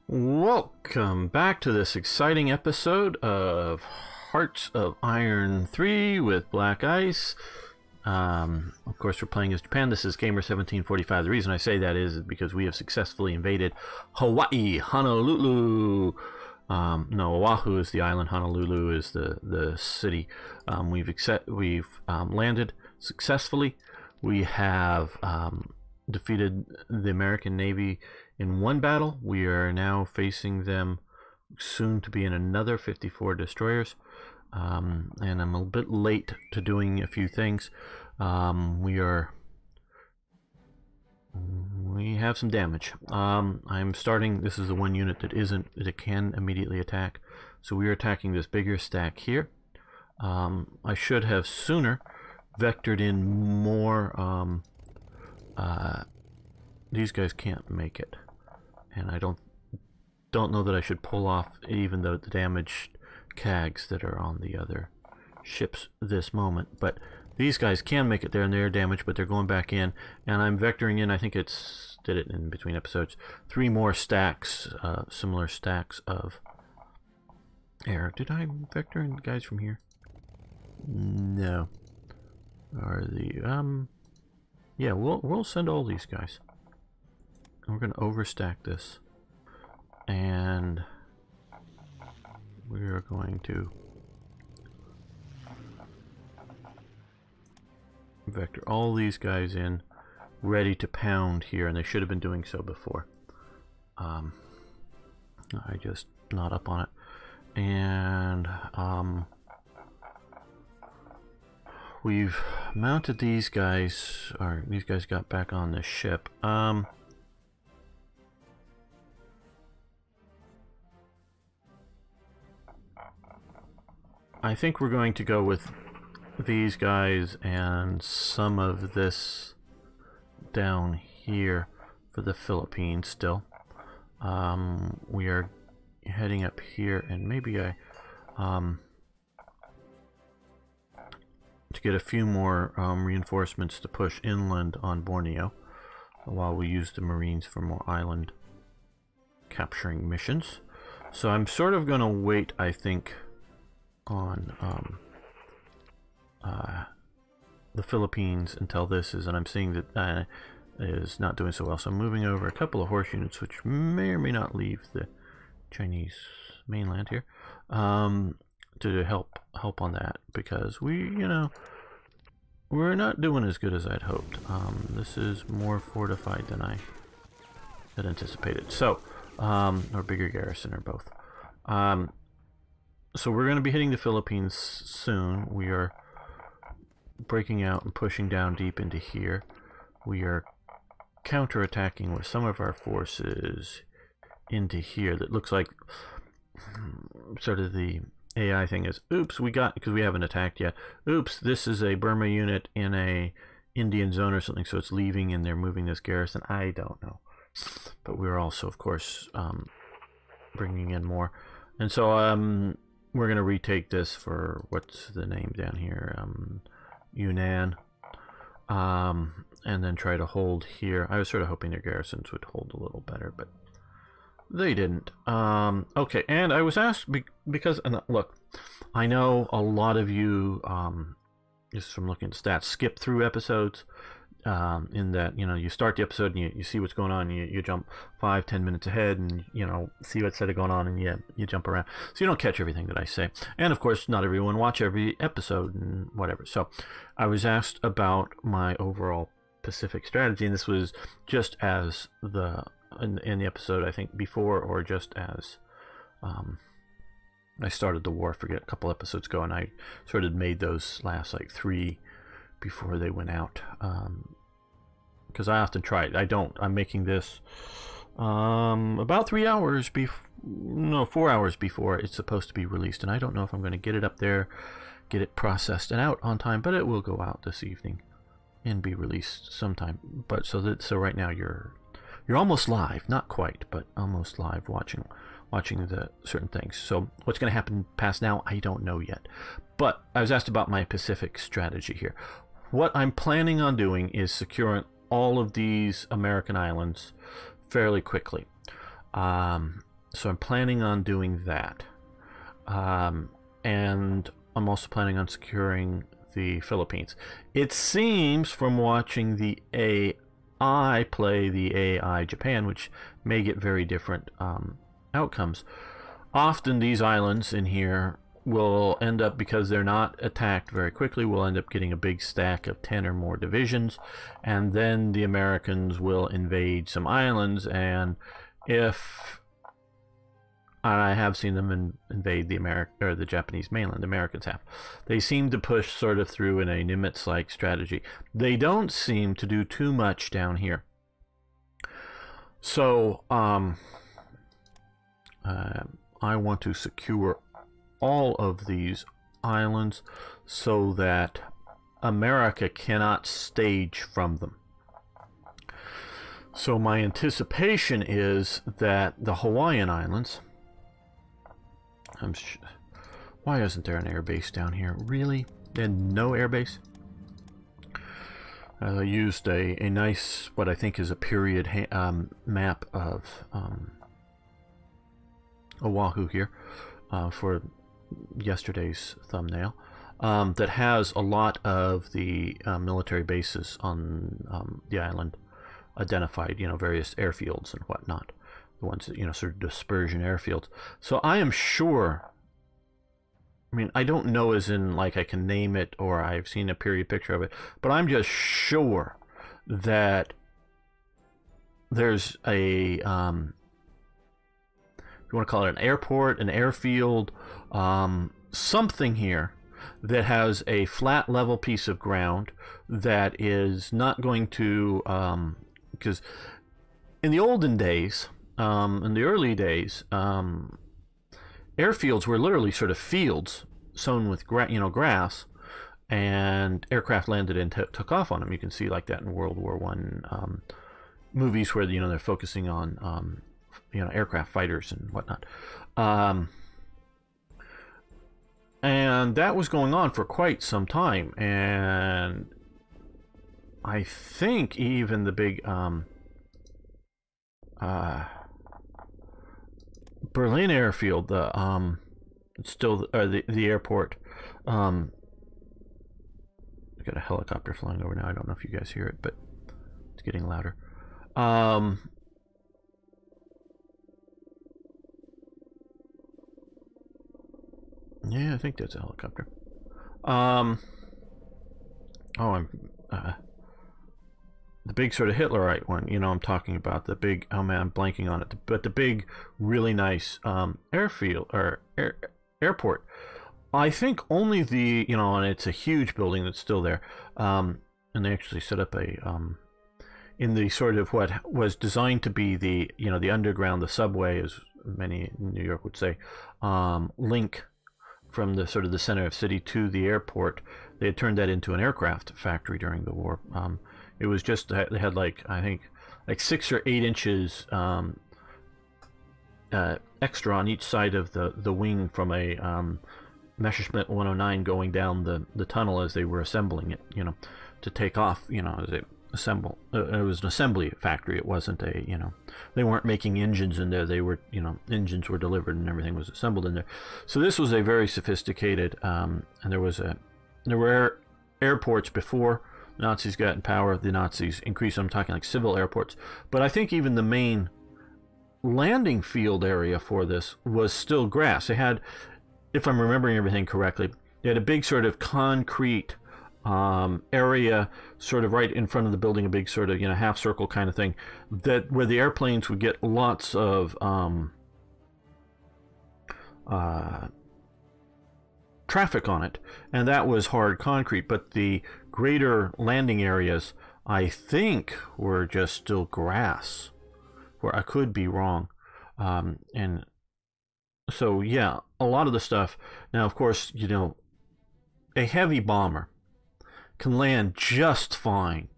Welcome back to this exciting episode of Hearts of Iron 3 with Black Ice. Of course, we're playing as Japan. This is Gamer1745. The reason I say that is because we have successfully invaded Hawaii, Honolulu. No, Oahu is the island. Honolulu is the city. We've landed successfully. We have defeated the American Navy in one battle. We are now facing them soon to be in another 54 destroyers. And I'm a bit late to doing a few things. We have some damage. I'm starting, this is the one unit that can immediately attack. So we are attacking this bigger stack here. I should have sooner vectored in more. These guys can't make it, and I don't know that I should pull off even the damaged CAGs that are on the other ships this moment. But these guys can make it there, and they're damaged, but they're going back in, and I'm vectoring in. I think did it in between episodes. 3 more stacks, similar stacks of air. Did I vector in guys from here? No. Are the yeah, we'll send all these guys. We're going to overstack this, and we are going to vector all these guys in, ready to pound here, and they should have been doing so before. I just not up on it, and we've mounted these guys, or these guys got back on the ship. I think we're going to go with these guys and some of this down here for the Philippines still. We are heading up here, and maybe to get a few more reinforcements to push inland on Borneo while we use the Marines for more island capturing missions. So I'm sort of going to wait, I think, on the Philippines until this is, and I'm seeing that is not doing so well. So I'm moving over a couple of horse units, which may or may not leave the Chinese mainland here, to help on that, because we're not doing as good as I'd hoped. This is more fortified than I had anticipated. So, or bigger garrison, or both. So we're going to be hitting the Philippines soon. We are breaking out and pushing down deep into here. We are counterattacking with some of our forces into here. That looks like sort of the AI thing is, oops, because we haven't attacked yet. Oops, this is a Burma unit in a Indian zone or something, so it's leaving and they're moving this garrison. I don't know. But we're also, of course, bringing in more. And so we're going to retake this for, what's the name down here? Yunnan. And then try to hold here. I was sort of hoping their garrisons would hold a little better, but they didn't. Okay, and I was asked, because, and look, I know a lot of you, just from looking at stats, skip through episodes, in that, you start the episode and you see what's going on, you jump 5-10 minutes ahead and, see what's sort of going on, and you jump around. So you don't catch everything that I say. And of course, not everyone watch every episode and whatever. So I was asked about my overall Pacific strategy, and this was just as in the episode, I think, before, or just as I started the war, forget, a couple episodes ago, and I sort of made those last like 3 before they went out, because I often try it. I'm making this about 3 hours no, 4 hours before it's supposed to be released, and I don't know if I'm going to get it up there, get it processed and out on time, but it will go out this evening and be released sometime. But so right now you're almost live, not quite, but almost live, watching the certain things. So what's going to happen past now, I don't know yet. But I was asked about my Pacific strategy here. What I'm planning on doing is securing all of these American islands fairly quickly. So I'm planning on doing that. And I'm also planning on securing the Philippines. It seems from watching the AI play the AI Japan, which may get very different outcomes. Often these islands in here will end up, because they're not attacked very quickly, will end up getting a big stack of 10 or more divisions, and then the Americans will invade some islands, and if I have seen them invade the Japanese mainland, the Americans have. They seem to push sort of through in a Nimitz-like strategy. They don't seem to do too much down here. So, I want to secure all of these islands so that America cannot stage from them. So my anticipation is that the Hawaiian Islands... why isn't there an air base down here? Really? And no air base? I used a nice, what I think is a period map of Oahu here for yesterday's thumbnail, that has a lot of the military bases on the island identified, various airfields and whatnot. The ones that, sort of dispersion airfields. So I am sure, I mean, I don't know as in like I can name it or I've seen a period picture of it, but I'm just sure that there's a, if you want to call it an airport, an airfield, something here that has a flat level piece of ground that is not going to, because in the olden days, in the early days, airfields were literally sort of fields sown with grass, and aircraft landed and took off on them. You can see like that in World War I movies where they're focusing on aircraft fighters and whatnot. And that was going on for quite some time, and I think even the big Berlin airfield, the still the airport. I've got a helicopter flying over now. I don't know if you guys hear it, but it's getting louder. Yeah, I think that's a helicopter. Oh, I'm the big sort of Hitlerite one, I'm talking about the big, oh man, I'm blanking on it, but the big, really nice airfield, or airport. I think only the, and it's a huge building that's still there, and they actually set up a, in the sort of what was designed to be the, the underground, the subway, as many in New York would say, link from the sort of the center of city to the airport. They had turned that into an aircraft factory during the war. It was just, they had like, I think, like 6 or 8 inches extra on each side of the wing from a Messerschmitt 109 going down the tunnel as they were assembling it, to take off, as they assemble. It was an assembly factory. It wasn't a, they weren't making engines in there. They were, engines were delivered and everything was assembled in there. So this was a very sophisticated, and there were airports before Nazis got in power. The Nazis increased, I'm talking like civil airports. But I think even the main landing field area for this was still grass. They had, if I'm remembering everything correctly, they had a big sort of concrete area sort of right in front of the building, a big sort of, half circle kind of thing, that where the airplanes would get lots of traffic on it, and that was hard concrete. But the greater landing areas, I think, were just still grass, where I could be wrong. And so yeah, a lot of the stuff now, of course, a heavy bomber can land just fine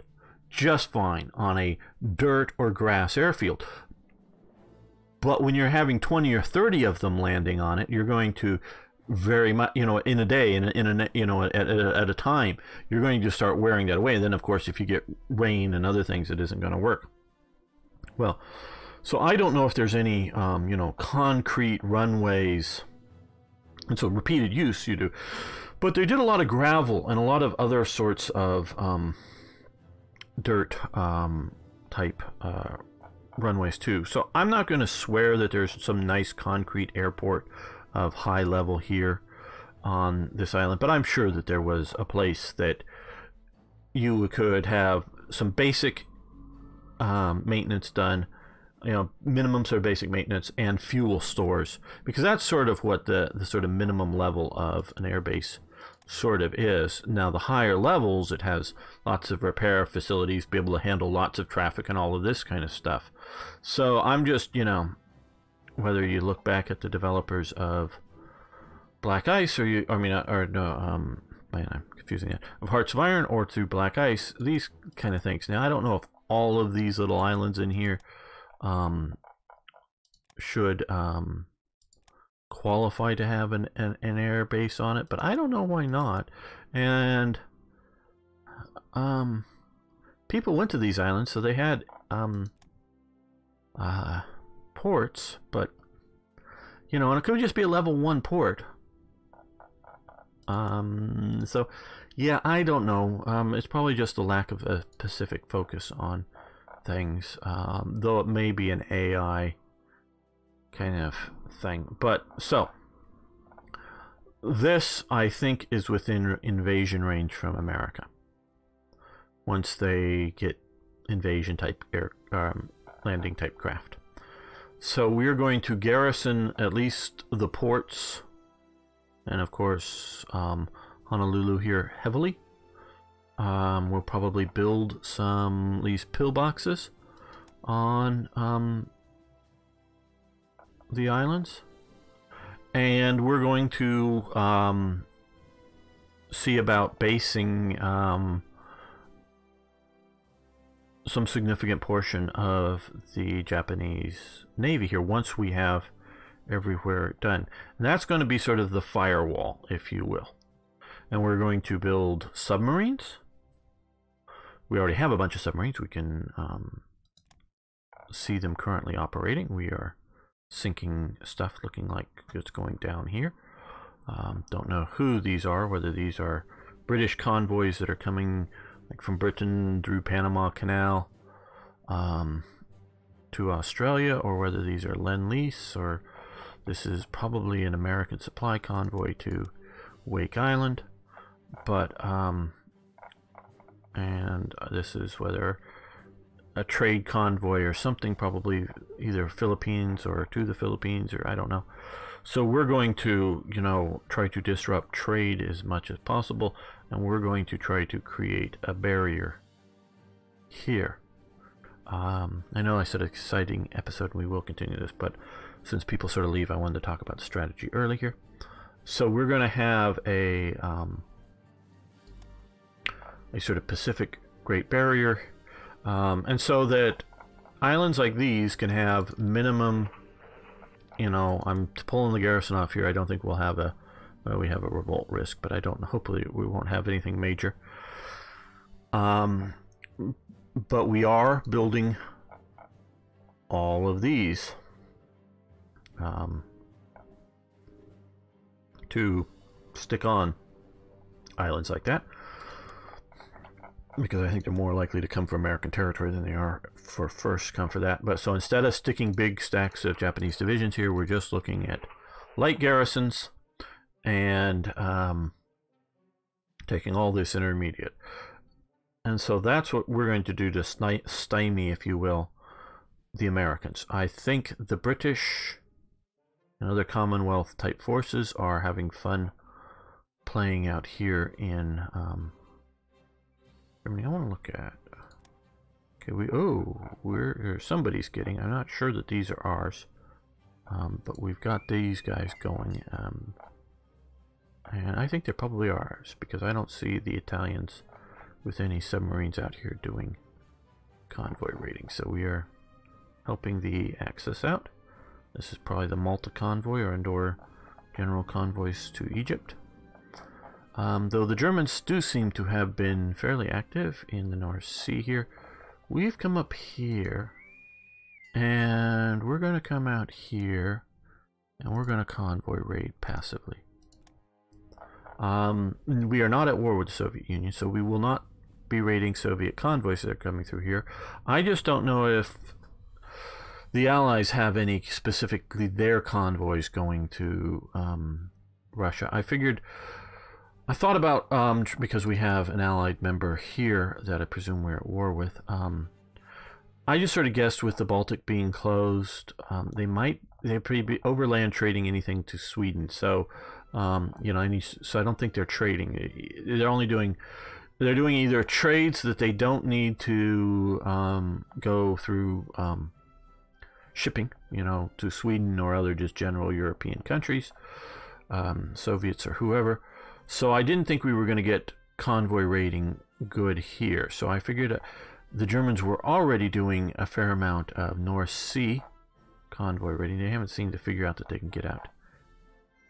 on a dirt or grass airfield. But when you're having 20 or 30 of them landing on it, you're going to very much, in a day, at a time, you're going to start wearing that away. And then, of course, if you get rain and other things, it isn't going to work. Well, So I don't know if there's any, you know, concrete runways. And so repeated use you do. But they did a lot of gravel and a lot of other sorts of dirt type runways too. So I'm not going to swear that there's some nice concrete airport of high level here on this island, but I'm sure that there was a place that you could have some basic maintenance done, you know, minimum sort of basic maintenance and fuel stores, because that's sort of what the sort of minimum level of an airbase sort of is. Now the higher levels, it has lots of repair facilities, be able to handle lots of traffic and all of this kind of stuff. So I'm just, you know, whether you look back at the developers of Black Ice, or you, I mean, or no, man, I'm confusing it, of Hearts of Iron, or through Black Ice, these kind of things. Now I don't know if all of these little islands in here should qualify to have an air base on it, but I don't know why not. And people went to these islands, so they had ports, but you know, and it could just be a level 1 port. So yeah, I don't know. It's probably just a lack of a specific focus on things, though it may be an AI kind of thing. But so this, I think, is within invasion range from America once they get invasion type air landing type craft. So we're going to garrison at least the ports, and of course Honolulu here heavily. We'll probably build some these pillboxes on the islands, and we're going to see about basing some significant portion of the Japanese Navy here once we have everywhere done. And that's going to be sort of the firewall, if you will. And we're going to build submarines. We already have a bunch of submarines. We can see them currently operating. We are sinking stuff looking like it's going down here. Don't know who these are, whether these are British convoys that are coming like from Britain through Panama Canal to Australia, or whether these are Lend-Lease, or this is probably an American supply convoy to Wake Island. But and this is whether a trade convoy or something, probably either Philippines or to the Philippines, or I don't know. So we're going to, you know, try to disrupt trade as much as possible, and we're going to try to create a barrier here. I know I said exciting episode, and we will continue this, but since people sort of leave, I wanted to talk about the strategy early here. So we're going to have a sort of Pacific Great Barrier, and so that islands like these can have minimum, you know, I'm pulling the garrison off here. I don't think we'll have a, well, we have a revolt risk, but I don't, hopefully we won't have anything major. But we are building all of these to stick on islands like that, because I think they're more likely to come from American territory than they are for first come for that. But so instead of sticking big stacks of Japanese divisions here, we're just looking at light garrisons and taking all this intermediate. And so that's what we're going to do to stymie, if you will, the Americans. I think the British and other Commonwealth type forces are having fun playing out here in Germany. I want to look at, okay, we're somebody's getting, I'm not sure that these are ours, but we've got these guys going, and I think they're probably ours, because I don't see the Italians with any submarines out here doing convoy raiding. So we are helping the Axis out. This is probably the Malta convoy or general convoys to Egypt. Though the Germans do seem to have been fairly active in the North Sea here. We've come up here And we're going to come out here, and we're going to convoy raid passively. We are not at war with the Soviet Union, so we will not be raiding Soviet convoys that are coming through here. I just don't know if the Allies have any specifically their convoys going to Russia. I thought about, because we have an Allied member here that I presume we're at war with, I just sort of guessed with the Baltic being closed, they'd pretty be overland trading anything to Sweden. So, you know, so I don't think they're trading. They're doing either trades that they don't need to go through shipping, you know, to Sweden or other just general European countries, Soviets or whoever. So I didn't think we were going to get convoy raiding good here. So I figured the Germans were already doing a fair amount of North Sea convoy raiding. They haven't seemed to figure out that they can get out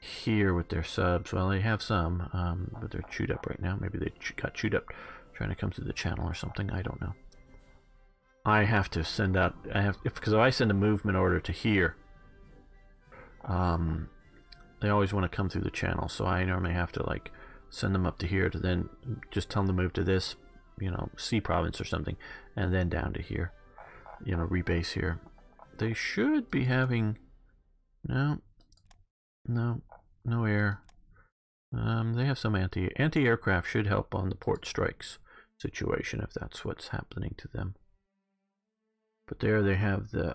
here with their subs. Well, they have some, but they're chewed up right now. Maybe they got chewed up trying to come through the channel or something. I don't know. I have to send out, because if I send a movement order to here, they always want to come through the channel, so I normally have to like send them up to here to then just tell them to move to this, you know, C province or something, and then down to here, you know, rebase here. They should be having no air. They have some anti-aircraft should help on the port strikes situation if that's what's happening to them. But there they have the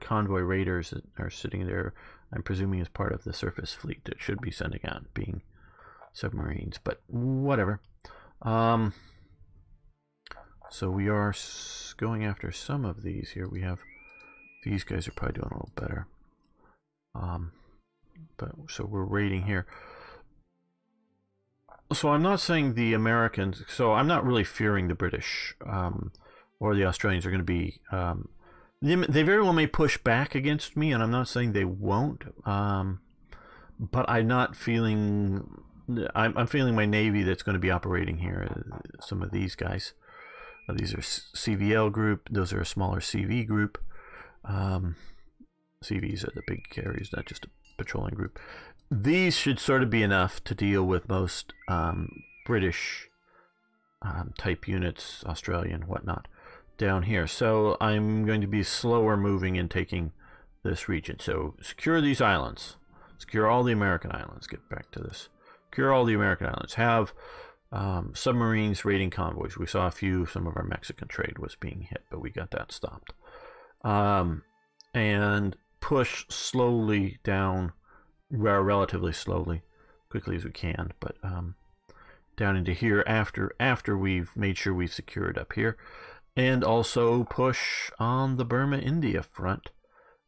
convoy raiders that are sitting there, I'm presuming as part of the surface fleet that should be sending out, being submarines, but whatever. So we are going after some of these here. We have, these guys are probably doing a little better. But so we're raiding here. So I'm not saying the Americans, so I'm not really fearing the British or the Australians are going to be, they very well may push back against me, and I'm not saying they won't, but I'm not feeling, I'm feeling my Navy that's going to be operating here, some of these guys. These are CVL group, those are a smaller CV group. CVs are the big carriers, not just a patrolling group. These should sort of be enough to deal with most British type units, Australian, whatnot, down here. So I'm going to be slower moving in taking this region. So secure these islands. Secure all the American islands. Get back to this. Secure all the American islands. Have submarines raiding convoys. We saw a few. Some of our Mexican trade was being hit, but we got that stopped. And push slowly down, relatively slowly, quickly as we can, but down into here after we've made sure we've secured up here, and also push on the Burma-India front,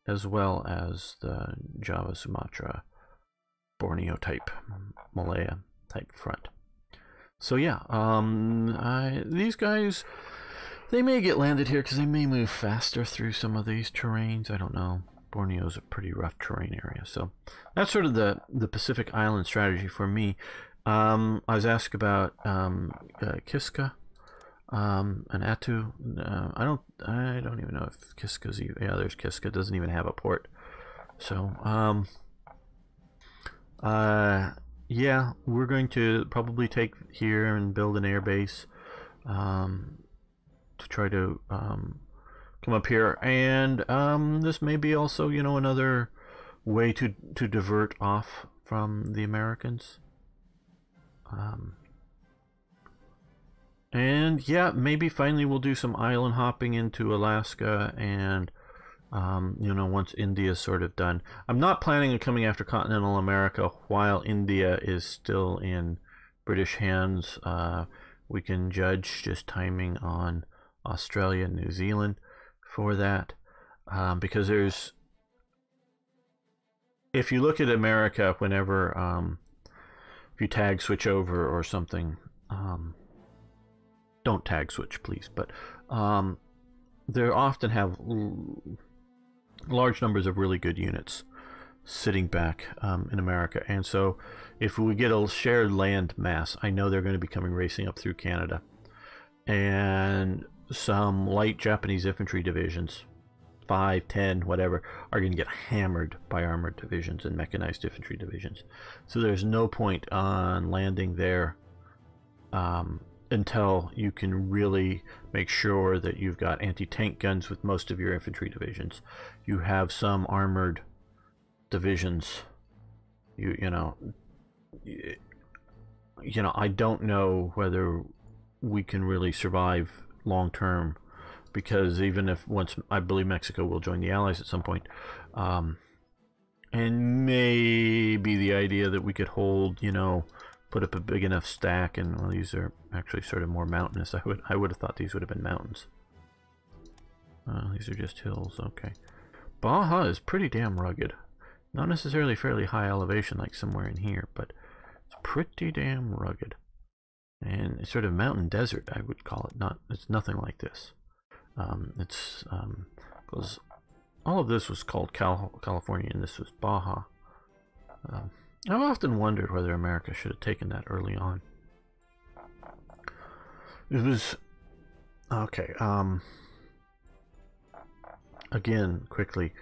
as well as the Java, Sumatra, Borneo type, Malaya type front. So yeah, these guys, they may get landed here because they may move faster through some of these terrains. I don't know. Borneo's a pretty rough terrain area. So that's sort of the Pacific Island strategy for me. I was asked about Kiska and Attu. I don't even know if Kiska's even, yeah, there's Kiska. Doesn't even have a port. So yeah, we're going to probably take here and build an air base to try to come up here, and this may be also, you know, another way to divert off from the Americans. And yeah, maybe finally we'll do some island hopping into Alaska, and you know, once India's sort of done. I'm not planning on coming after continental America while India is still in British hands. We can judge just timing on Australia and New Zealand for that, because there's, if you look at America, whenever if you tag switch over or something, don't tag switch please, but they often have large numbers of really good units sitting back in America, and so if we get a shared land mass, I know they're going to be coming racing up through Canada, and some light Japanese infantry divisions, 5, 10, whatever, are going to get hammered by armored divisions and mechanized infantry divisions. So there's no point on landing there until you can really make sure that you've got anti-tank guns with most of your infantry divisions. You have some armored divisions. You know, I don't know whether we can really survive long term, because even if once, I believe Mexico will join the Allies at some point, and maybe the idea that we could hold, put up a big enough stack, and well, these are actually sort of more mountainous. I would have thought these would have been mountains. These are just hills. Okay, Baja is pretty damn rugged. Not necessarily fairly high elevation like somewhere in here, but it's pretty damn rugged. And it's sort of mountain desert, I would call it. It's nothing like this. Because all of this was called California, and this was Baja. I've often wondered whether America should have taken that early on. It was okay. Again, quickly,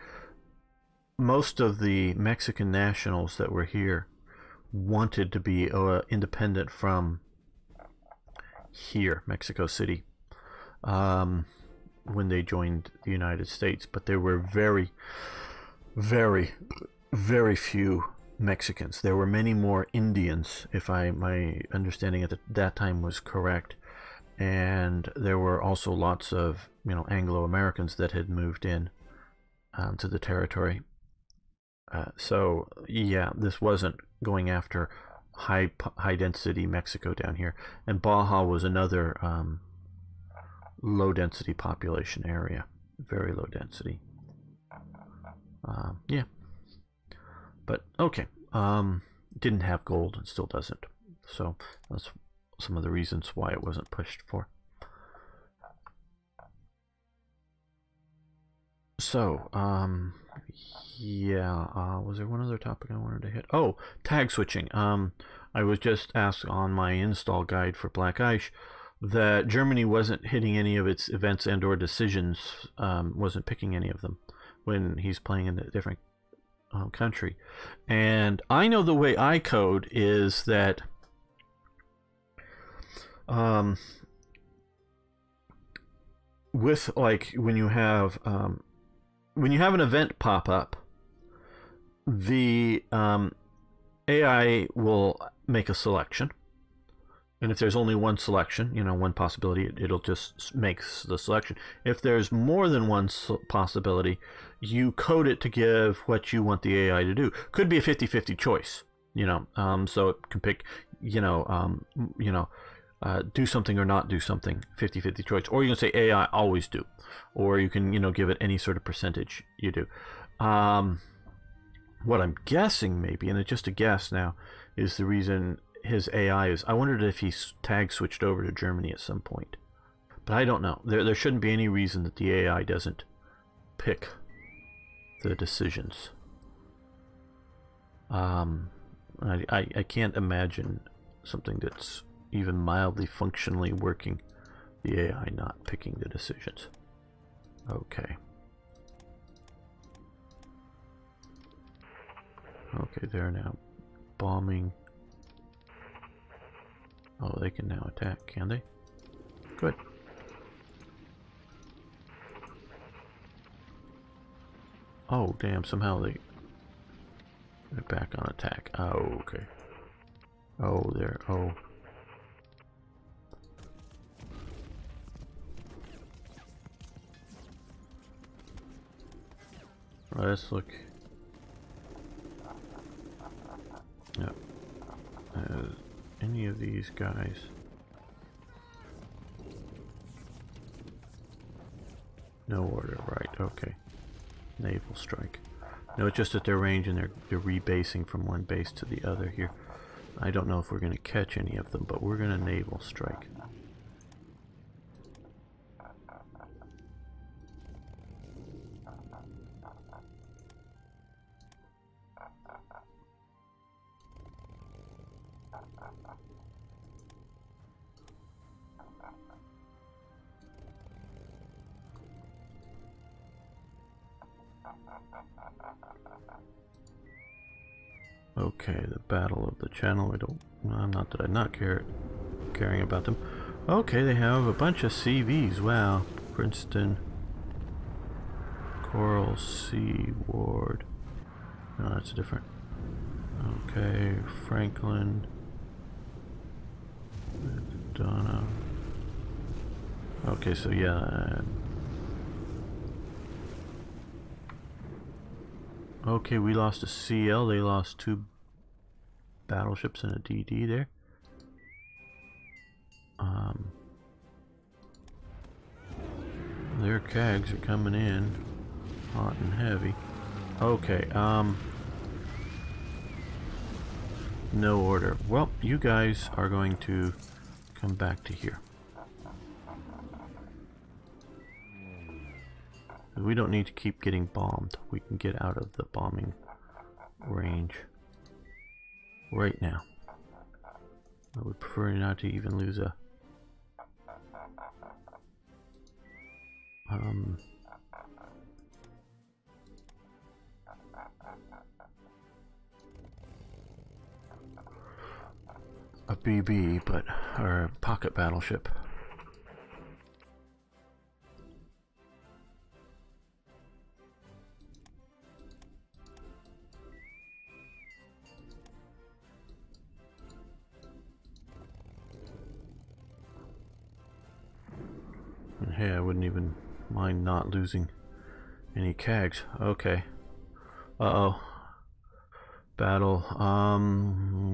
most of the Mexican nationals that were here wanted to be independent from here, Mexico City, when they joined the United States, but there were very, very, very few Mexicans. There were many more Indians, if my understanding at that time was correct, and there were also lots of Anglo-Americans that had moved in to the territory. So yeah, this wasn't going after high density Mexico down here, and Baja was another low density population area, very low density. Yeah, but okay. Didn't have gold and still doesn't, so that's some of the reasons why it wasn't pushed for. So yeah, was there one other topic I wanted to hit? Oh, tag switching. I was just asked on my install guide for Black Ice that Germany wasn't hitting any of its events and or decisions, wasn't picking any of them when he's playing in a different country. And I know the way I code is that with, like, when you have an event pop up, the AI will make a selection, and if there's only one selection, one possibility, it'll just make the selection. If there's more than one possibility, you code it to give what you want the AI to do. Could be a 50-50 choice, so it can pick, do something or not do something, 50-50 choice. Or you can say AI always do, or you can give it any sort of percentage you do. What I'm guessing, maybe, and it's just a guess now, is the reason his AI is, I wondered if he tag switched over to Germany at some point, but I don't know. There shouldn't be any reason that the AI doesn't pick the decisions. I can't imagine something that's even mildly functionally working, the AI not picking the decisions. Okay. Okay, they're now bombing. Oh, they can now attack, can they? Good. Oh, damn, somehow they're back on attack. Oh, okay. Oh, they're, oh. Let's look. Yep. Any of these guys? No order, right? Okay. Naval strike. No, it's just at their range, and they're rebasing from one base to the other here. I don't know if we're going to catch any of them, but we're going to naval strike. Okay, the Battle of the Channel. I don't. Not that I not caring about them. Okay, they have a bunch of CVs. Wow, Princeton, Coral Sea Ward. No, that's different. Okay, Franklin, Donna. Okay, so yeah. Okay, we lost a CL. They lost 2 battleships and a DD there. Their CAGs are coming in hot and heavy. Okay, no order. Well, you guys are going to come back to here. We don't need to keep getting bombed. We can get out of the bombing range right now. I would prefer not to even lose a BB, but or a pocket battleship. And hey, I wouldn't even mind not losing any CAGs. Okay. Uh-oh. Battle.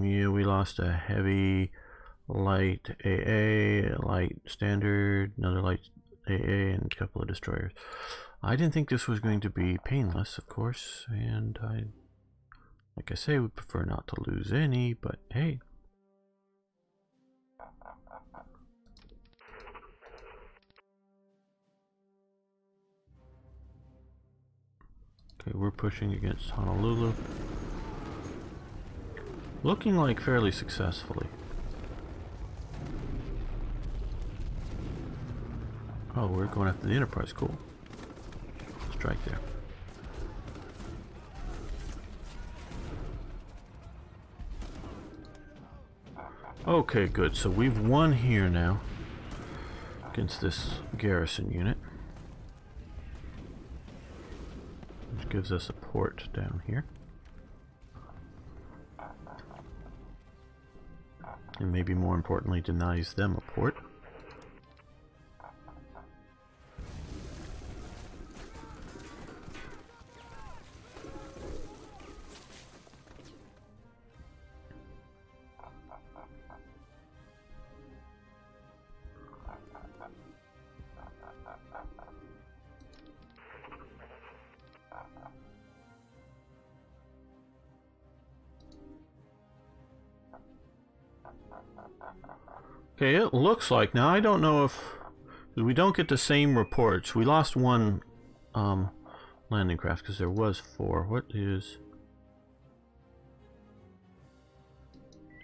Yeah, we lost a heavy, light AA, light standard, another light AA, and a couple of destroyers. I didn't think this was going to be painless, of course, and like I say, would prefer not to lose any, but hey. Okay, we're pushing against Honolulu. Looking like fairly successfully. Oh, we're going after the Enterprise. Cool. Strike there. Okay, good. So we've won here now against this garrison unit. Which gives us a port down here. And maybe more importantly, denies them a port. Okay, it looks like, now I don't know if we don't get the same reports. We lost one landing craft because there was 4. What is...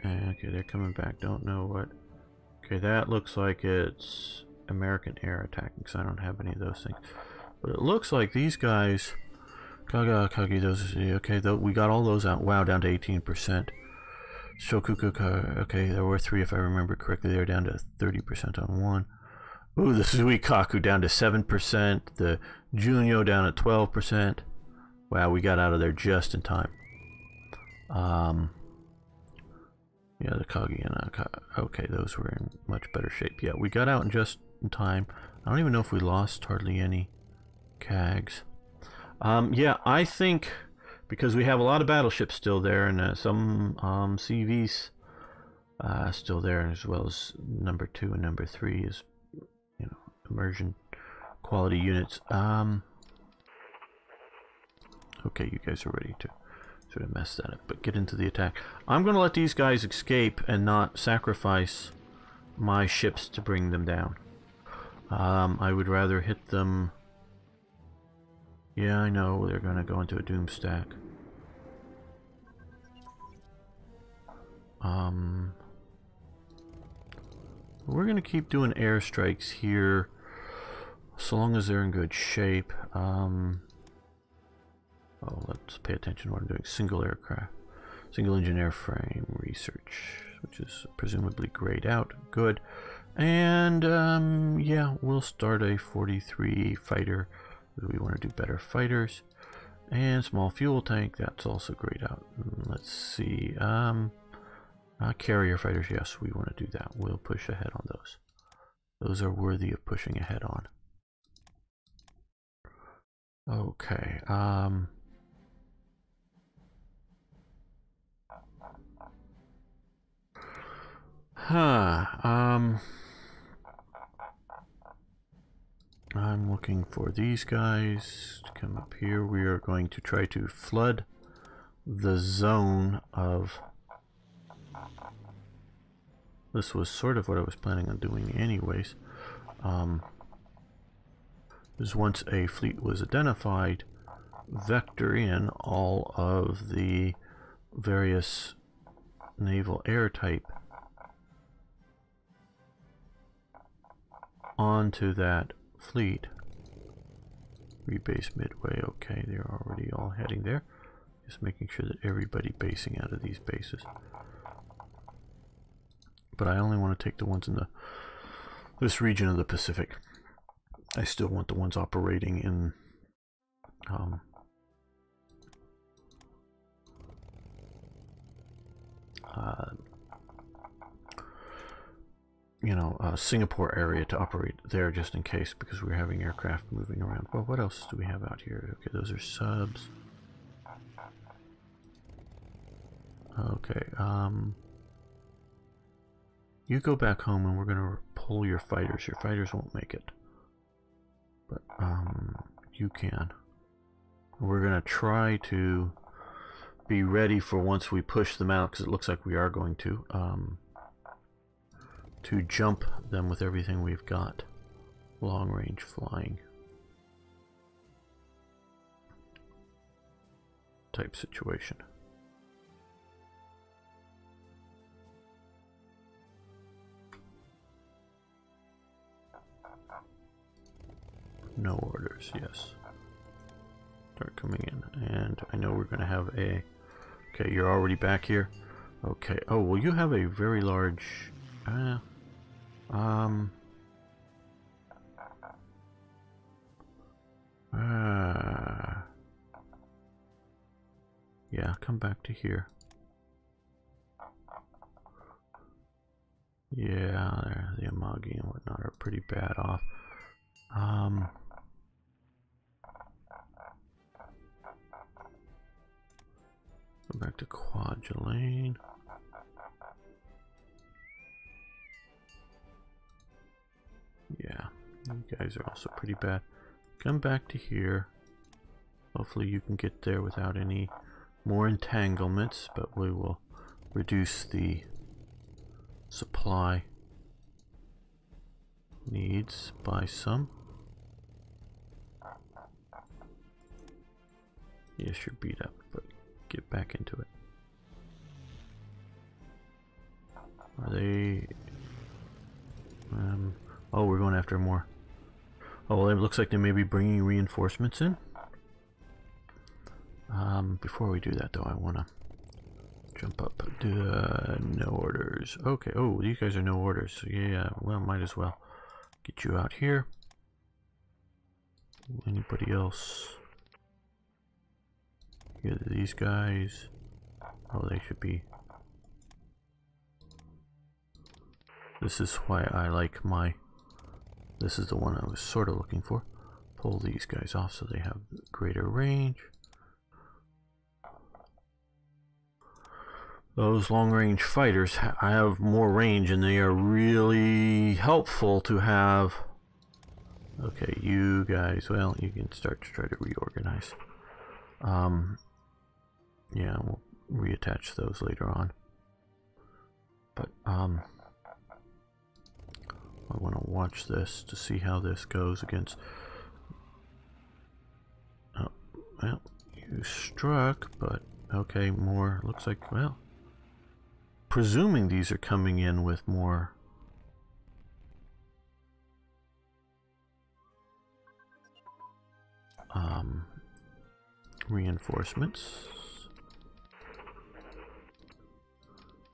Okay, they're coming back. Don't know what... Okay, that looks like it's American air attacking because I don't have any of those things. But it looks like these guys... Kagi, those... Okay, we got all those out. Wow, down to 18%. Shokuku, okay, there were 3 if I remember correctly. They were down to 30% on one. Ooh, the Suikaku down to 7%. The Junyo down at 12%. Wow, we got out of there just in time. Yeah, the Kagi and okay, those were in much better shape. Yeah, we got out in just in time. I don't even know if we lost hardly any CAGs. Yeah, I think... because we have a lot of battleships still there, and some CVs still there, as well as number 2 and number 3 is, you know, immersion quality units. Okay, you guys are ready to sort of mess that up, but get into the attack. I'm going to let these guys escape and not sacrifice my ships to bring them down. I would rather hit them. Yeah, I know, they're going to go into a doom stack. We're going to keep doing airstrikes here, so long as they're in good shape. Oh, let's pay attention to what I'm doing. Single aircraft. Single engine airframe research, which is presumably grayed out. Good. And, yeah, we'll start a 43 fighter. We want to do better fighters. And small fuel tank, that's also grayed out. Let's see. Carrier fighters, yes, we want to do that. We'll push ahead on those. Those are worthy of pushing ahead on. Okay. I'm looking for these guys to come up here. We are going to try to flood the zone of... This was sort of what I was planning on doing anyways. Is once a fleet was identified, vector in all of the various naval air type onto that fleet. Rebase midway. Okay, they're already all heading there. Just making sure that everybody basing out of these bases. But I only want to take the ones in this region of the Pacific. I still want the ones operating in you know, Singapore area to operate there just in case, because we're having aircraft moving around. Well, what else do we have out here? Okay, those are subs. Okay, you go back home and we're gonna pull your fighters. Your fighters won't make it, but you can. We're gonna try to be ready for once we push them out, because it looks like we are going to jump them with everything we've got. Long range flying type situation. No orders, yes. Start coming in, and I know we're going to have a... Okay, you're already back here. Okay. Oh, well, you have a very large... yeah, come back to here. Yeah, the Amagi and whatnot are pretty bad off. Go back to Kwajalein. Yeah, you guys are also pretty bad. Come back to here. Hopefully you can get there without any more entanglements, but we will reduce the supply needs by some. Yes, you're beat up, but get back into it. Are they... oh, we're going after more. Oh, well, it looks like they may be bringing reinforcements in. Before we do that, though, I want to jump up. No orders. Okay. Oh, these guys are no orders. So yeah, well, might as well get you out here. Anybody else? Yeah, these guys. Oh, they should be. This is why I like my... This is the one I was sort of looking for. Pull these guys off so they have greater range. Those long-range fighters have more range, and they are really helpful to have. Okay, you guys, well, you can start to try to reorganize. Yeah, we'll reattach those later on. But, I want to watch this to see how this goes against... Oh, well, you struck, but, okay, more, looks like, well... Presuming these are coming in with more... Reinforcements.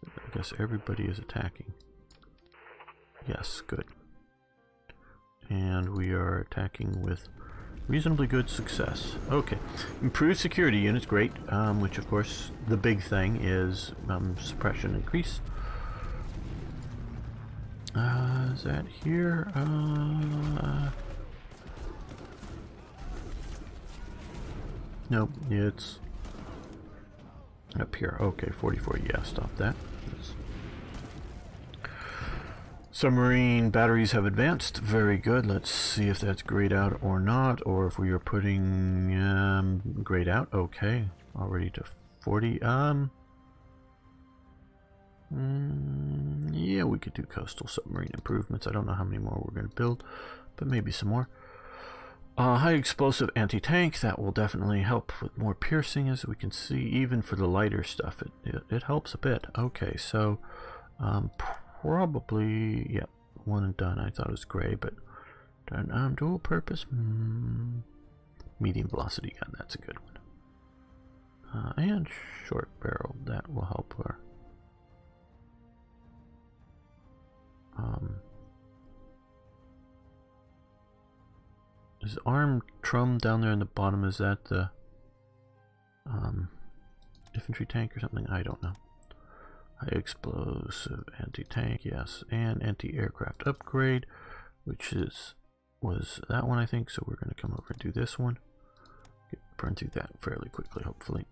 I guess everybody is attacking. Yes, good. And we are attacking with reasonably good success. Okay. Improved security units, great. Which, of course, the big thing is suppression increase. Is that here? Nope, it's up here. Okay, 44. Yeah, stop that. Yes. Submarine batteries have advanced. Very good. Let's see if that's grayed out or not, or if we are putting grayed out. Okay, already to 40. Yeah, we could do coastal submarine improvements. I don't know how many more we're going to build, but maybe some more. High explosive anti-tank, that will definitely help with more piercing, as we can see. Even for the lighter stuff, it helps a bit. Okay, so probably, yeah, one and done. I thought it was gray, but dual purpose, medium velocity gun, that's a good one. And short barrel, that will help her. Is armed trum down there in the bottom, is that the infantry tank or something? I don't know. High explosive anti-tank, yes, and anti-aircraft upgrade, which was that one, I think. So we're going to come over and do this one. Burn through that fairly quickly, hopefully.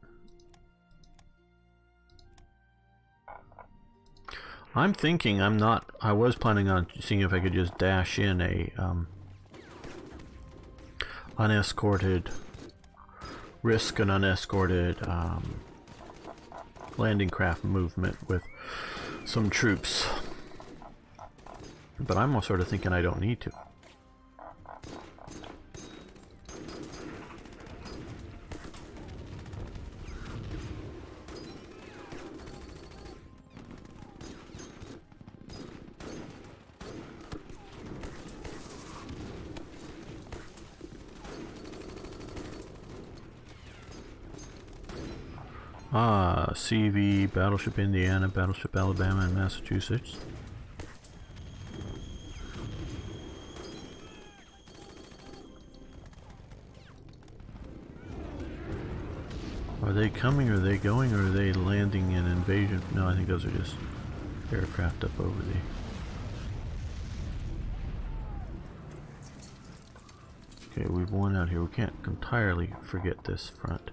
I'm thinking I was planning on seeing if I could just dash in a unescorted, risk an unescorted landing craft movement with some troops, but I'm sort of thinking I don't need to. CV, Battleship Indiana, Battleship Alabama, and Massachusetts. Are they coming, are they going, or are they landing in invasion? No, I think those are just aircraft up over the... Okay, we've won out here. We can't entirely forget this front.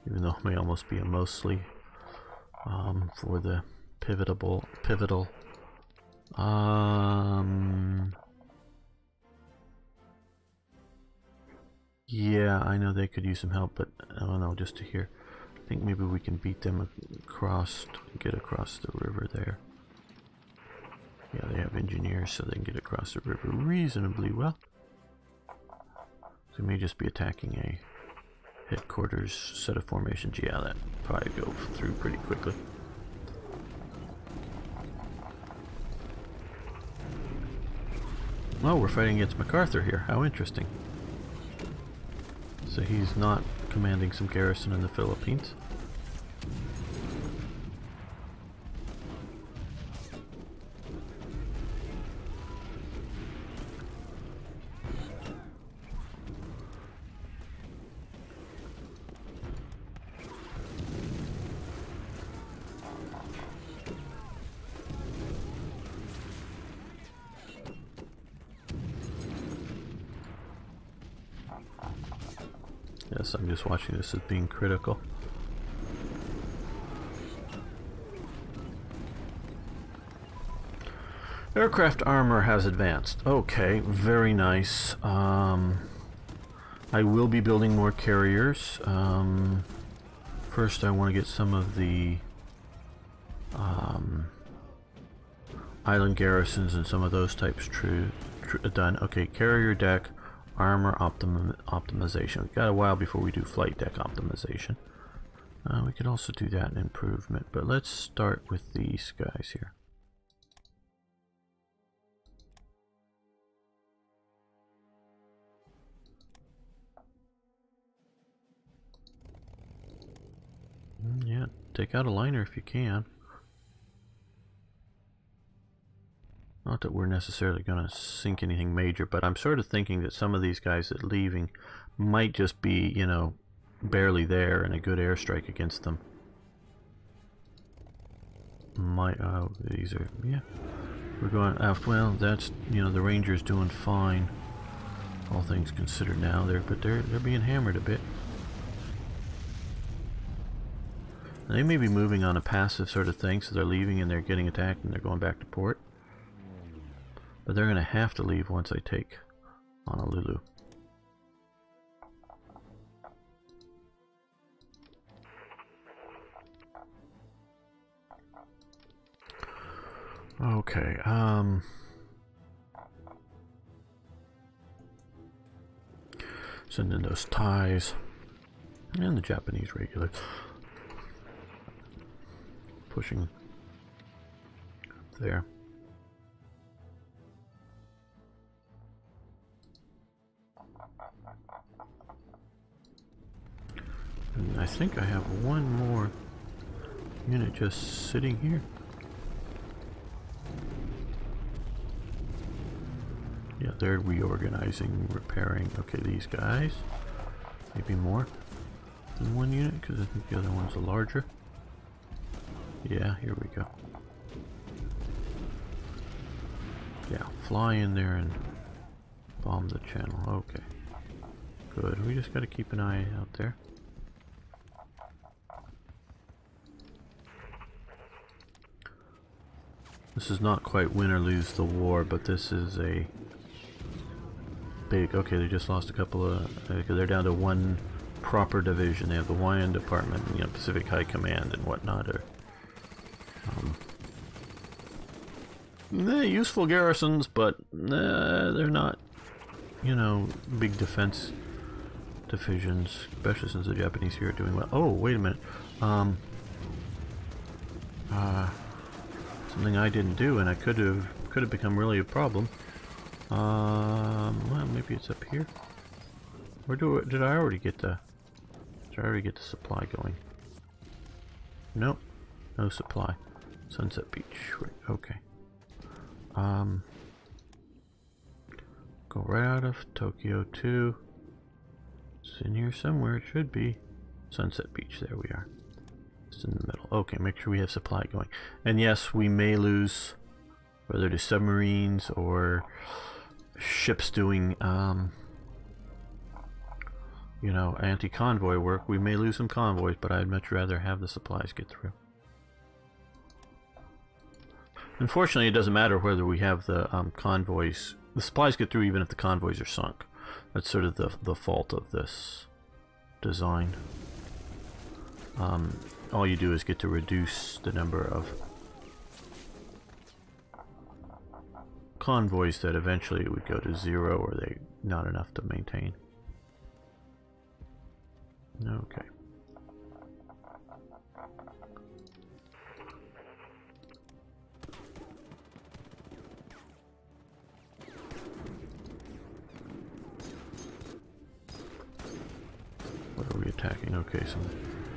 Even though it may almost be a mostly for the pivotal. Yeah, I know they could use some help, but I don't know, just to hear. I think maybe we can beat them across, get across the river there. Yeah, they have engineers, so they can get across the river reasonably well. So we may just be attacking a headquarters set of formations. Yeah, that probably go through pretty quickly. Oh, we're fighting against MacArthur here. How interesting. So he's not commanding some garrison in the Philippines. Yes, I'm just watching this as being critical. Aircraft armor has advanced. Okay, very nice. I will be building more carriers. First, I want to get some of the island garrisons and some of those types done. Okay, carrier deck. Armor optimization. We've got a while before we do flight deck optimization. We could also do that in improvement, but let's start with these guys here. take out a liner if you can. Not that we're necessarily going to sink anything major, but I'm sort of thinking that some of these guys that are leaving might just be, you know, barely there and a good airstrike against them. Might, these are, yeah. We're going, well, that's, you know, the Ranger's doing fine. All things considered now, but they're being hammered a bit. They may be moving on a passive sort of thing, so they're leaving and they're getting attacked and they're going back to port. But they're going to have to leave once I take Honolulu. Okay, send in those ties and the Japanese regulars. Pushing up there. And I think I have one more unit just sitting here. Yeah, they're reorganizing, repairing. Okay, these guys. Maybe more than one unit, because I think the other one's a larger. Yeah, here we go. Yeah, fly in there and bomb the channel. Okay. Good. We just got to keep an eye out there. This is not quite win or lose the war, but this is a big... Okay, they just lost a couple of... they're down to one proper division. They have the YN department, you know, Pacific High Command and whatnot. They're useful garrisons, but they're not, you know, big defense divisions, especially since the Japanese here are doing well. Oh, wait a minute. Something I didn't do, and I could have become really a problem. Well, maybe it's up here. Where did I already get the supply going? Nope, no supply. Sunset Beach. Right, okay. Go right out of Tokyo 2. It's in here somewhere. It should be Sunset Beach. There we are. It's in the middle. Okay, make sure we have supply going. And yes, we may lose, whether it is submarines or ships doing, you know, anti-convoy work. We may lose some convoys, but I'd much rather have the supplies get through. Unfortunately, it doesn't matter whether we have the convoys. The supplies get through even if the convoys are sunk. That's sort of the fault of this design. All you do is get to reduce the number of convoys that eventually would go to 0, or they not enough to maintain. Okay. What are we attacking? Okay, some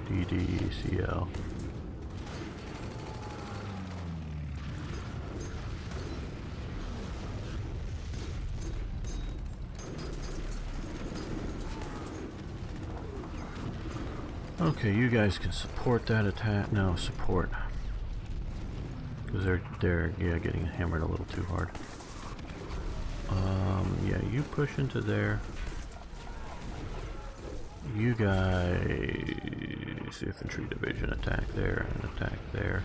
DDCL. Okay, you guys can support that attack. No, support. Because they're yeah, getting hammered a little too hard. Yeah, you push into there. You guys, infantry division, attack there and attack there.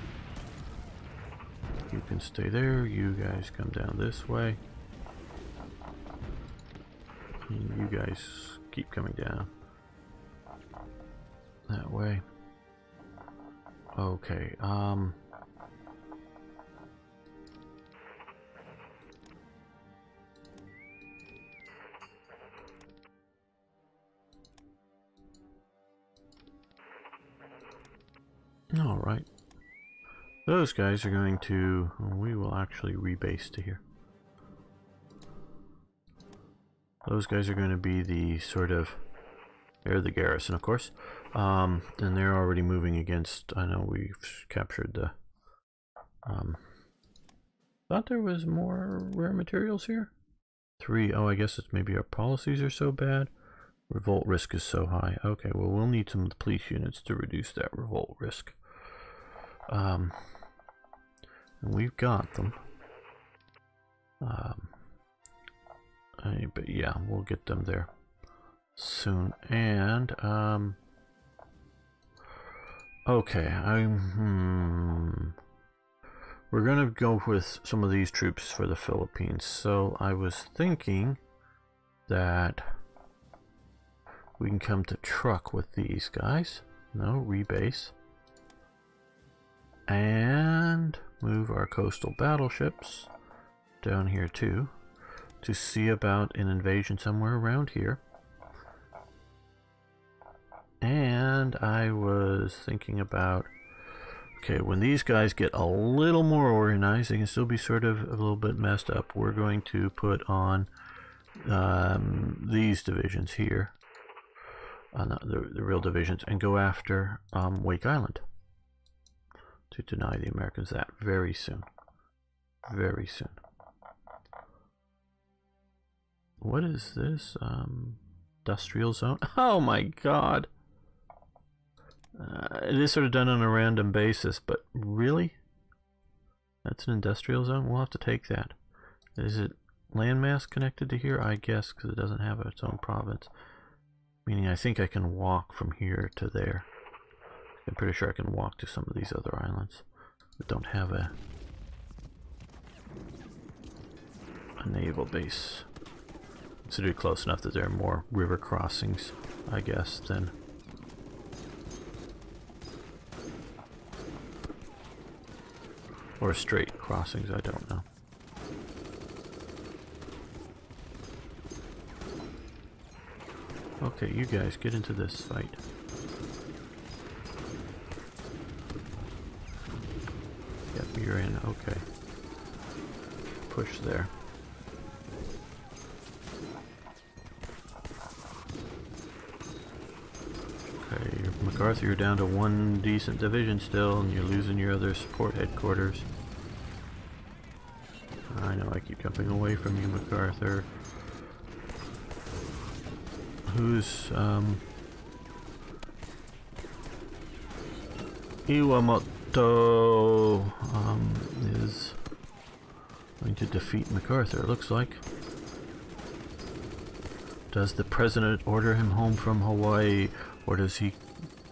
You can stay there. You guys come down this way. And you guys keep coming down that way. Okay, all right. Those guys are going to... We will actually rebase to here. Those guys are going to be the sort of They're the garrison, of course. And they're already moving against... I know we've captured the... thought there was more rare materials here. 3. Oh, I guess it's maybe our policies are so bad. Revolt risk is so high. Okay, well, we'll need some police units to reduce that revolt risk. And we've got them. But yeah, we'll get them there soon. And okay, we're gonna go with some of these troops for the Philippines. So I was thinking that we can come to truck with these guys. No, rebase. And move our coastal battleships down here too, to see about an invasion somewhere around here. And I was thinking about, okay, when these guys get a little more organized, they can still be sort of a little bit messed up. We're going to put on these divisions here, the real divisions, and go after Wake Island to deny the Americans that very soon. Very soon. What is this? Industrial zone? Oh my god! It is sort of done on a random basis, but really? That's an industrial zone? We'll have to take that. Is it landmass connected to here? I guess, because it doesn't have its own province. Meaning I think I can walk from here to there. I'm pretty sure I can walk to some of these other islands that don't have a naval base. Considered close enough that there are more river crossings, I guess, than... or straight crossings, I don't know. Okay, you guys, get into this fight. Yep, you're in, okay. Push there. Okay, MacArthur, you're down to 1 decent division still, and you're losing your other support headquarters. I know I keep jumping away from you, MacArthur. Who's, Iwamoto, is going to defeat MacArthur, it looks like. Does the president order him home from Hawaii, or does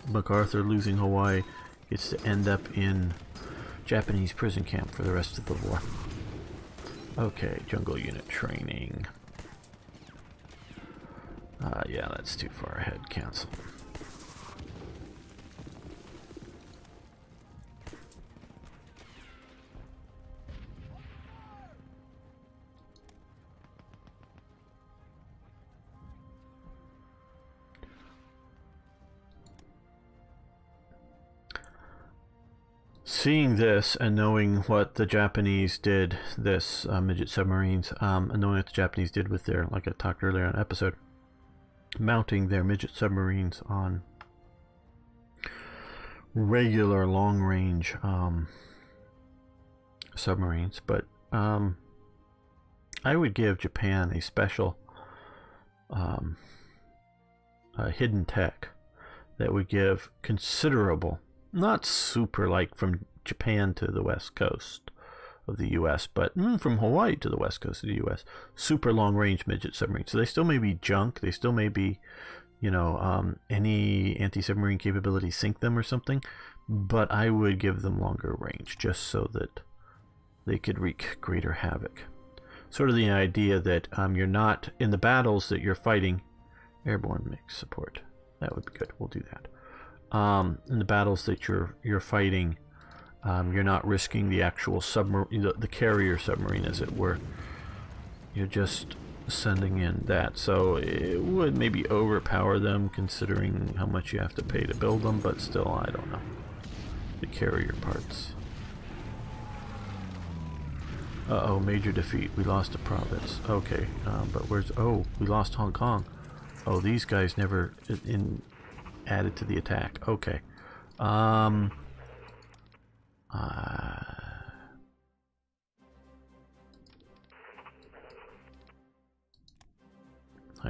MacArthur losing Hawaii gets to end up in Japanese prison camp for the rest of the war? Okay, jungle unit training. Yeah, that's too far ahead. Cancel. Seeing this and knowing what the Japanese did, this midget submarines, and knowing what the Japanese did with their, like I talked earlier in an episode, mounting their midget submarines on regular long-range submarines, but I would give Japan a special hidden tech that would give considerable, not super like from Japan to the west coast of the US, but from Hawaii to the west coast of the US, super long range midget submarines. So they still may be junk, they still may be, you know, any anti-submarine capability sink them or something, but I would give them longer range just so that they could wreak greater havoc. Sort of the idea that you're not, in the battles that you're fighting, airborne mix support, that would be good, we'll do that. In the battles that you're fighting, you're not risking the actual submarine, the carrier submarine, as it were. You're just sending in that, so it would maybe overpower them considering how much you have to pay to build them, but still, I don't know. The carrier parts. Uh-oh, major defeat. We lost a province. Okay, but where's... Oh, we lost Hong Kong. Oh, these guys never added to the attack. Okay. I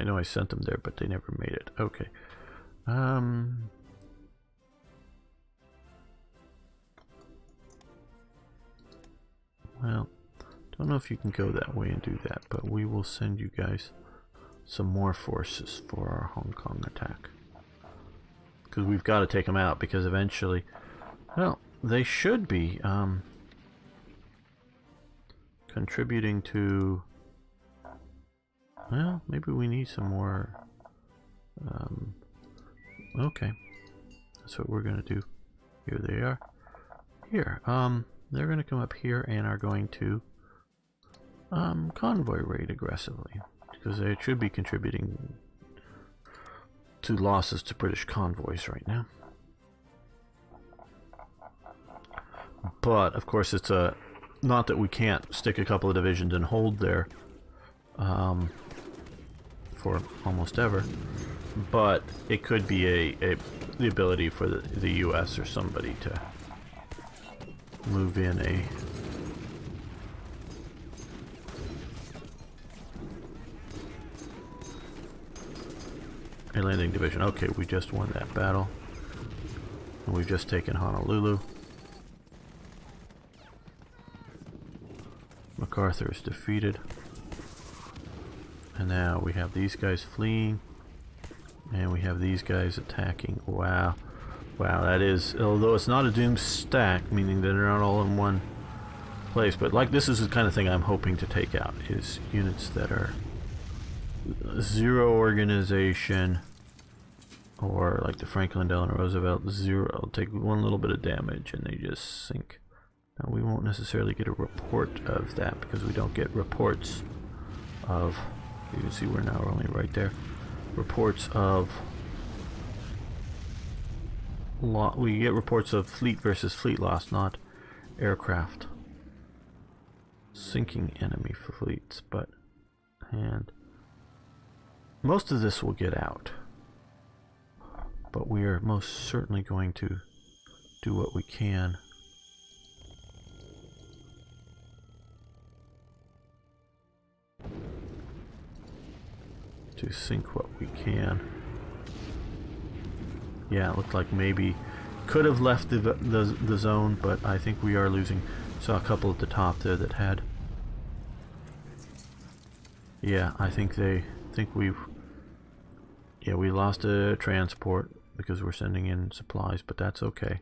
know I sent them there, but they never made it. Okay. Well, don't know if you can go that way and do that, but we will send you guys some more forces for our Hong Kong attack. Because we've got to take them out, because eventually, well, they should be contributing to, well, maybe we need some more, okay, that's what we're going to do. Here they are. Here, they're going to come up here and are going to convoy raid aggressively, because they should be contributing to losses to British convoys right now. But of course, it's not that we can't stick a couple of divisions and hold there for almost ever, but it could be the ability for the U.S. or somebody to move in a landing division. Okay, we just won that battle, and we've just taken Honolulu. MacArthur is defeated, and now we have these guys fleeing, and we have these guys attacking. Wow. Wow, that is, although it's not a doom stack, meaning that they're not all in one place, but like this is the kind of thing I'm hoping to take out, is units that are zero organization, or like the Franklin Delano Roosevelt, zero, take one little bit of damage and they just sink. Now we won't necessarily get a report of that because we don't get reports of, you can see we're now only right there, reports of we get reports of fleet versus fleet loss, not aircraft sinking enemy fleets, but and most of this will get out, but we are most certainly going to do what we can to sink what we can. Yeah, it looked like maybe could have left the zone, but I think we are losing. Saw a couple at the top there that had. Yeah, I think we lost a transport because we're sending in supplies, but that's okay.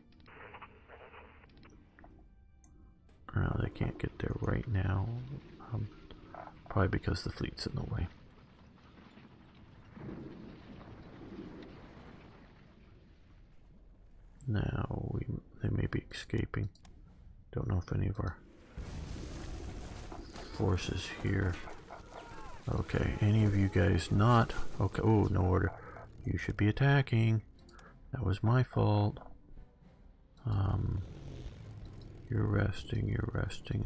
No, they can't get there right now. Probably because the fleet's in the way. Now they may be escaping. Don't know if any of our forces here. Okay, any of you guys not? Okay, oh, no order. You should be attacking. That was my fault. You're resting.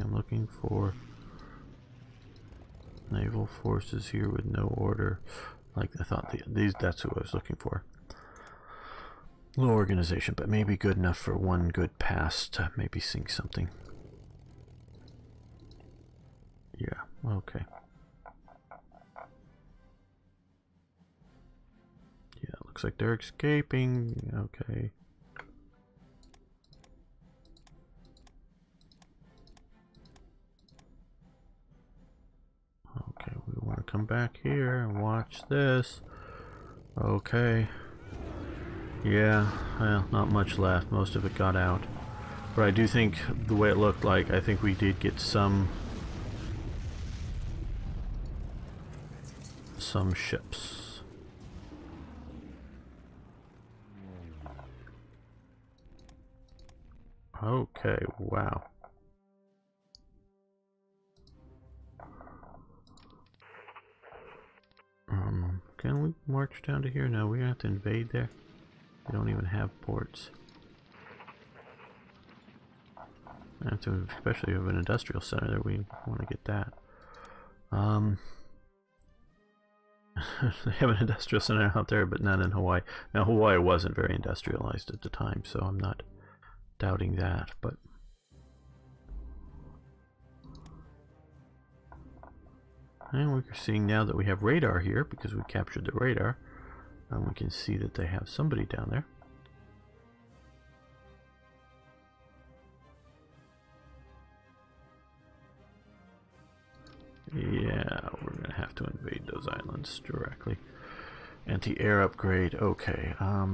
I'm looking for naval forces here with no order. Like I thought that's who I was looking for. Low organization, but maybe good enough for one good pass to maybe sink something. Yeah, okay. Yeah, looks like they're escaping. Okay. Okay, we want to come back here and watch this. Okay. Yeah, well, not much left. Most of it got out. But I do think the way it looked like, I think we did get some ships. Okay, wow. Can we march down to here? No, we have to invade there. We don't even have ports. We have to, especially have an industrial center there. We want to get that. They have an industrial center out there, but not in Hawaii. Now, Hawaii wasn't very industrialized at the time, so I'm not doubting that, but... And we're seeing now that we have radar here, because we captured the radar, and we can see that they have somebody down there. Yeah, we're gonna have to invade those islands directly. Anti-air upgrade, okay. I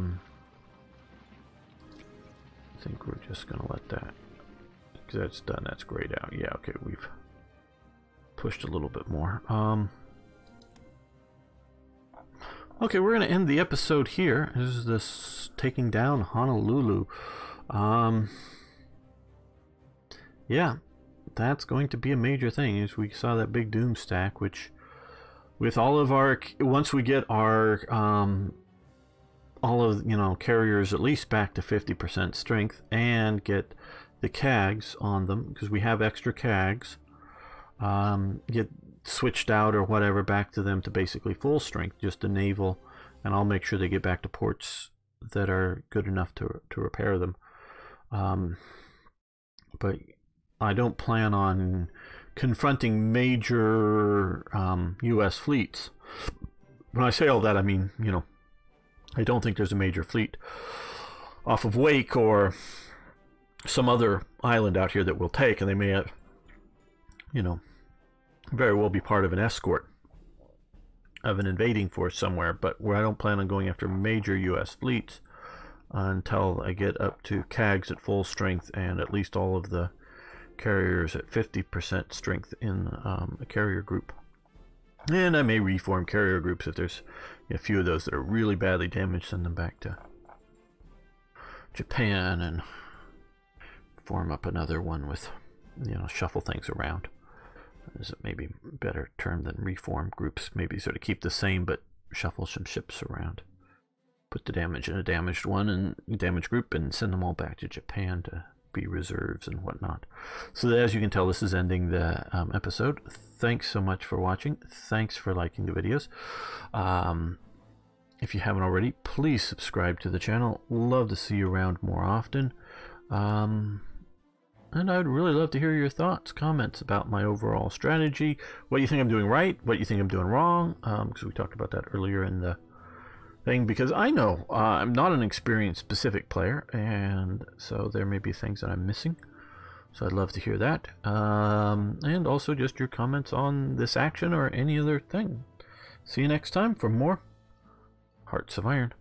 think we're just gonna let that, because that's done, that's grayed out. Yeah, okay, we've pushed a little bit more. Okay, we're gonna end the episode here. This is this taking down Honolulu. Yeah. That's going to be a major thing. As we saw that big doom stack, which with all of our, once we get our all of, you know, carriers at least back to 50% strength and get the CAGs on them, because we have extra CAGs, get switched out or whatever back to them to basically full strength, just a naval, and I'll make sure they get back to ports that are good enough to repair them. But I don't plan on confronting major U.S. fleets. When I say all that, I mean, you know, I don't think there's a major fleet off of Wake or some other island out here that we'll take, and they may have, you know, very well be part of an escort of an invading force somewhere, but where I don't plan on going after major U.S. fleets until I get up to CAGs at full strength and at least all of the carriers at 50% strength in a carrier group. And I may reform carrier groups if there's a few of those that are really badly damaged, send them back to Japan and form up another one with, you know, shuffle things around. Is it maybe a better term than reform groups? Maybe sort of keep the same but shuffle some ships around. Put the damage in a damaged one and damaged group and send them all back to Japan to be reserves and whatnot. So as you can tell, this is ending the episode. Thanks so much for watching. Thanks for liking the videos. If you haven't already, please subscribe to the channel. Love to see you around more often. And I'd really love to hear your thoughts, comments about my overall strategy, what you think I'm doing right, what you think I'm doing wrong, because we talked about that earlier in the thing, because I know I'm not an experienced specific player, and so there may be things that I'm missing, so I'd love to hear that, and also just your comments on this action or any other thing. See you next time for more Hearts of Iron.